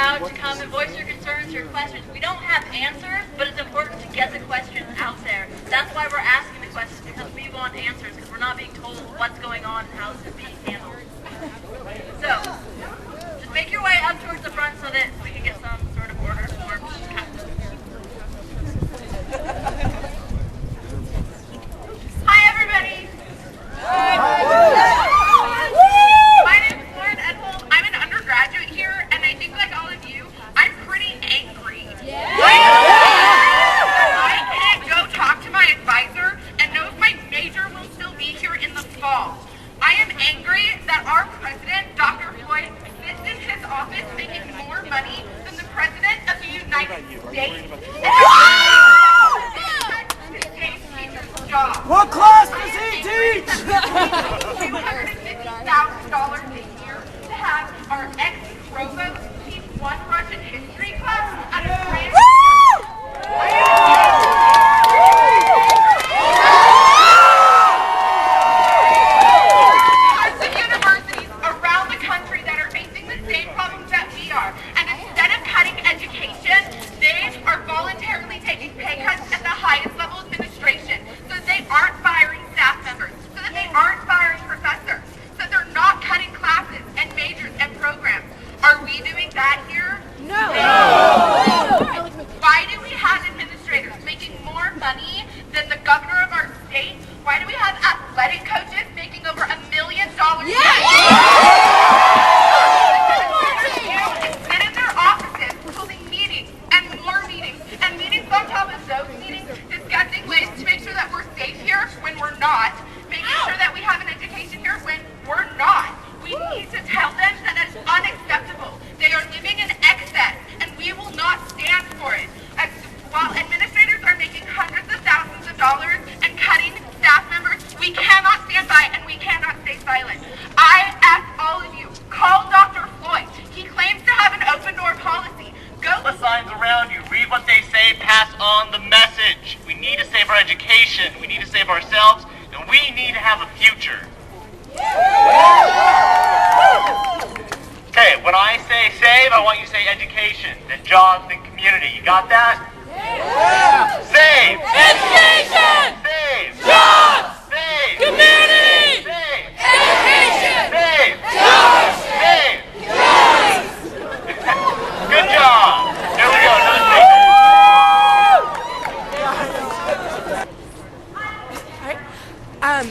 crowd to come and voice your concerns, your questions. We don't have answers, but it's important to get the questions out there. That's why we're asking the questions, because we want answers, because we're not being told what's going on and how this is being handled. So, just make your way up towards the front so that we can get some sort of order formed. Hi, everybody. My name is Lauren Edhold. I'm an undergraduate here, and I think like all of you, I'm pretty angry. I can't go talk to my advisor and know if my major will still be here in the fall. I am angry that our president, Dr. Floyd, sits in his office making more money than the president of the United States. What class does he teach? $250,000 a year to have our ex-provost teach one Russian history class at a brand of universities around the country that are facing the same problems that we are. And instead of cutting education, they are voluntarily taking pay cuts at the highest level of administration, so that they aren't firing staff members, so that they aren't firing professors, so they're not cutting classes and majors and programs. Are we doing that here? No. Why do we have administrators making more money than the governor of our state? Why do we have athletic coaches making over $1 million a year? Sit in their offices holding meetings and more meetings and meetings on top of those meetings, discussing ways to make sure that we're safe here when we're not, making sure that we have an education here when we're not. We need to tell them that that's unacceptable. They are living in excess, and we will not stand for it. While administrators are making hundreds of thousands of dollars and cutting staff members, we cannot stand by and we cannot stay silent. I ask all of you, call Dr. Floyd. He claims to have an open door policy. Go the signs around you, read what they say, pass on the message. We need to save our education, we need to save ourselves, and we need to have a future. Okay, when I say save, I want you to say education, then jobs, then community. You got that? Save! Education! Save! Jobs! Save! Community! Save! Education! Save! Jobs! Save! Jobs! Good job! Here we go, another thing.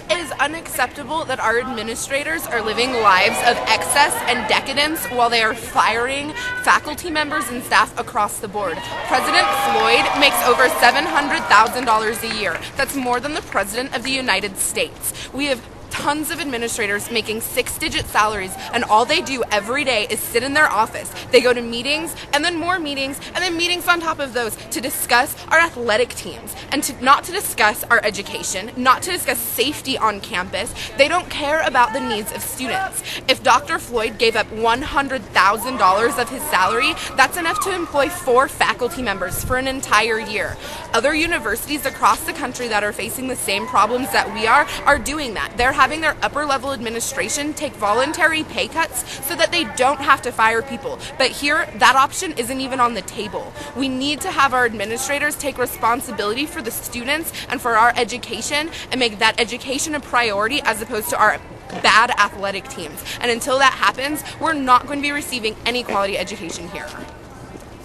It is unacceptable that our administrators are living lives of excess and decadence while they are firing faculty members and staff across the board. President Floyd makes over $700,000 a year. That's more than the President of the United States. We have tons of administrators making six-digit salaries, and all they do every day is sit in their office. They go to meetings, and then more meetings, and then meetings on top of those to discuss our athletic teams, and not to discuss our education, not to discuss safety on campus. They don't care about the needs of students. If Dr. Floyd gave up $100,000 of his salary, that's enough to employ 4 faculty members for an entire year. Other universities across the country that are facing the same problems that we are doing that. They're having their upper level administration take voluntary pay cuts so that they don't have to fire people. But here, that option isn't even on the table. We need to have our administrators take responsibility for the students and for our education and make that education a priority as opposed to our bad athletic teams. And until that happens, we're not going to be receiving any quality education here.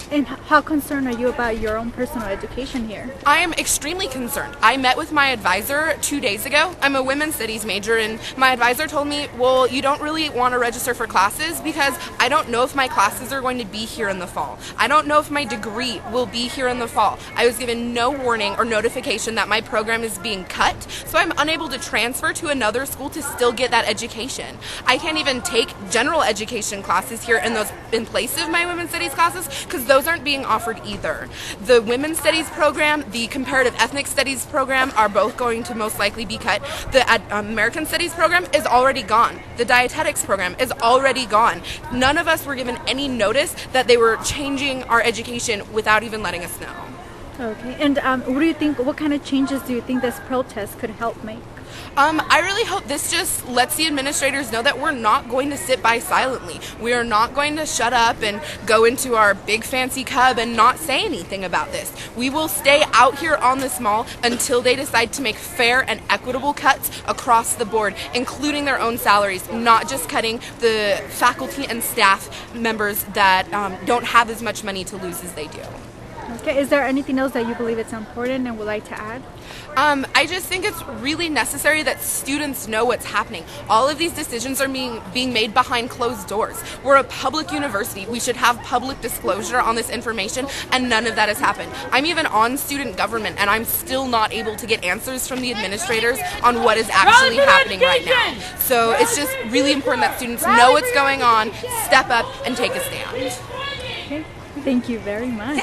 And how concerned are you about your own personal education here? I am extremely concerned. I met with my advisor 2 days ago. I'm a women's studies major, and my advisor told me, well, you don't really want to register for classes because I don't know if my classes are going to be here in the fall. I don't know if my degree will be here in the fall. I was given no warning or notification that my program is being cut, so I'm unable to transfer to another school to still get that education. I can't even take general education classes here in place of my women's studies classes because those aren't being offered either. The women's studies program, the comparative ethnic studies program are both going to most likely be cut. The American studies program is already gone. The dietetics program is already gone. None of us were given any notice that they were changing our education without even letting us know. Okay, and what do you think, what kind of changes do you think this protest could help make? I really hope this just lets the administrators know that we're not going to sit by silently. We are not going to shut up and go into our big fancy cub and not say anything about this. We will stay out here on this mall until they decide to make fair and equitable cuts across the board, including their own salaries, not just cutting the faculty and staff members that don't have as much money to lose as they do. Okay, is there anything else that you believe it's important and would like to add? I just think it's really necessary that students know what's happening. All of these decisions are being made behind closed doors. We're a public university. We should have public disclosure on this information, and none of that has happened. I'm even on student government, and I'm still not able to get answers from the administrators on what is actually happening right now. So it's just really important that students know what's going on, step up, and take a stand. Okay, thank you very much.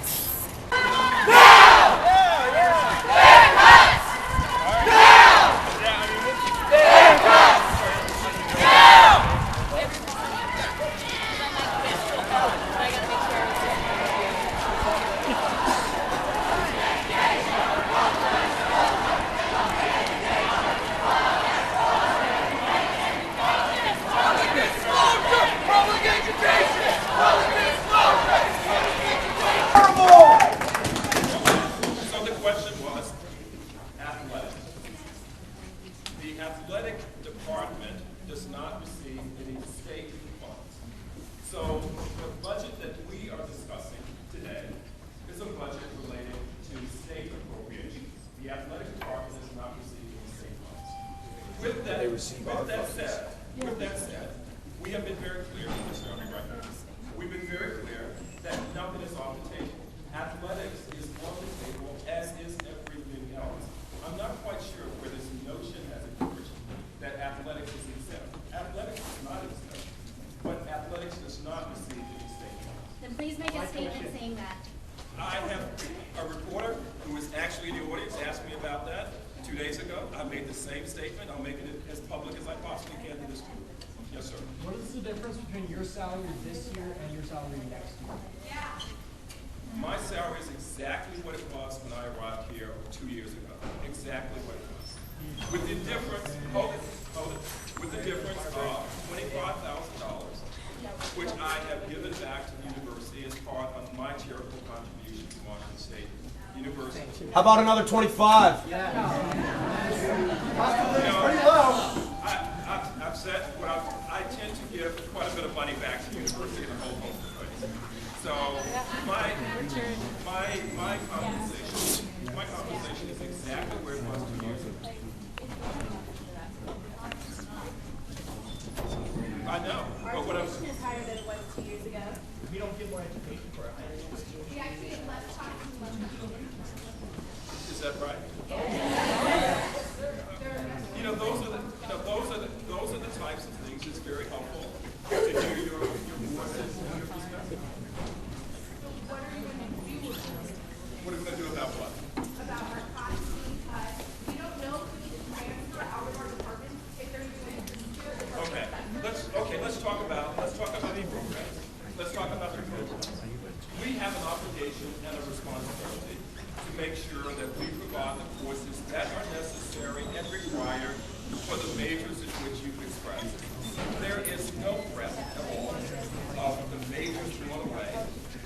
So the question was, athletics. The athletic department does not receive any state funds. So the budget that we are discussing today is a budget related to state appropriations. The athletic department does not receive any state funds. With that said, we have been very clear, Mr. Undergraduate. We've been very clear that nothing is off the table. Athletics is on the table, as is everything else. I'm not quite sure where this notion has emerged that athletics is exempt. Athletics is not exempt, but athletics does not receive any state funds. Then please make a statement saying that. I have a reporter who is actually in the audience asked me about that 2 days ago. I made the same statement. I'm making it as public as I possibly can to this group. Yes, sir. What is the difference between your salary this year and your salary next year? My salary is exactly what it was when I arrived here 2 years ago. Exactly what it was. With the difference, with the difference of $25,000, which I have given back to the university as part of my charitable contribution to Washington State University. How about another 25? I've said I tend to give quite a bit of money back to the university in a whole host of ways. So my compensation is exactly where it was 2 years ago. I know, but what I'm Is higher than it was 2 years ago. We don't get more education for it. We actually get less time and less money. is that right? Those are the types of things that's very helpful to hear your voice and your perspective. What are we going to do about what? About our costs being cut. We don't know if we can transfer out of our department if they're doing this year. Let's talk about the programs. Let's talk about the programs. We have an obligation and a responsibility to make sure that we provide the courses that are necessary and required for the majors in which you've expressed. There is no threat at all of the majors going away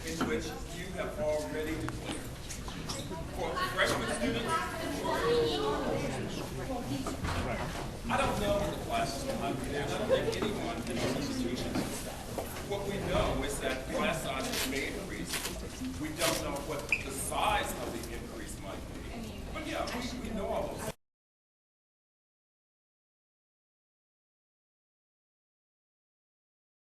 in which you have already declared. For freshman students, I don't know what the classes will have there. I don't think anyone in those institutions. What we know is that class sizes may increase. We don't